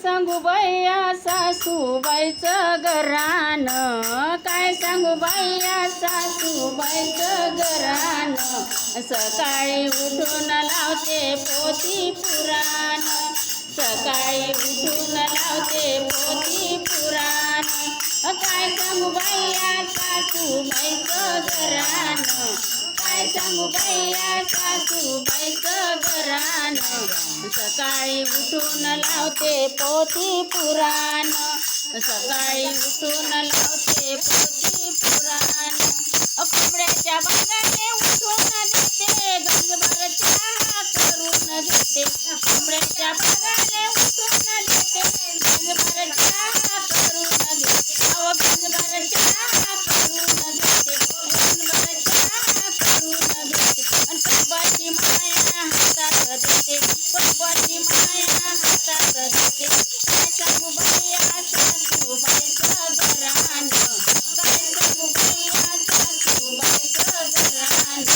सांगू बाया सासूबाईचं घरानं, काय सांगू बाया सासूबाईचं घरानं. सकाळी उठून लावते पोथी पुराण, सकाळी उठून लावते पोथी पुराण. काय सांगू बाया सासूबाईचं घरानं, काय सांगू बाया सासूबाईचं घरानं. सकाळी उठून लावते पोथी पुराण, सकाळी उठून लावते पोथी पुराण. कोंबड्याच्या बागाने उठून देते, गंजभर चहा करून घेते. कोंबड्याच्या बागाने उठून देते, गंजभर चहा करून घेते. अहो गंजभर चहा करून घेते, गंजभर चहा करून घेते. आणि कुंभाची माया हातात देते, कुंभाची माया हातात देते. काय सांगू बाया सासूबाईचं घरानं, काय सांगू बाया सासूबाईचं घरानं.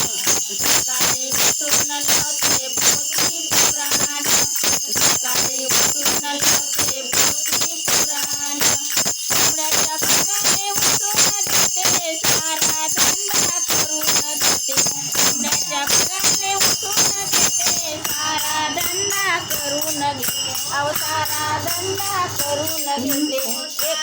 सकाळी उठून लावते पोथी पुराण, सकाळी उठून लावते पोथी पुराण. कोंबड्याच्या बागाने उठून देते, सारा धंदा करून घेते. कोंबड्याच्या बागाने उठून देते, सारा धंदा करून घेते. अहो सारा धंदा करून घेते, एक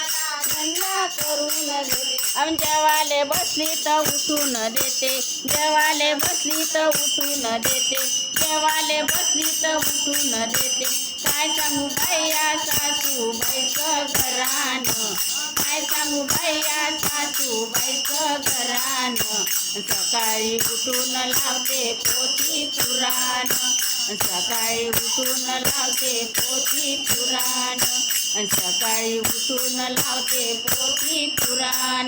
धंदा करून घेते. आम जेवाले बसली तर उठून देते, जेवाले बसली तर उठून देते, जेवाले बसली तर उठून देते. काय सांगू बाया सासूबाईचं घरानं, काय सांगू बाया सासूबाईचं घरानं. सकाळी उठून लावते पोथी पुराण, सकाळी उठून लावते पोथी पुराण, सकाळी उठून लावते पोथी पुराण.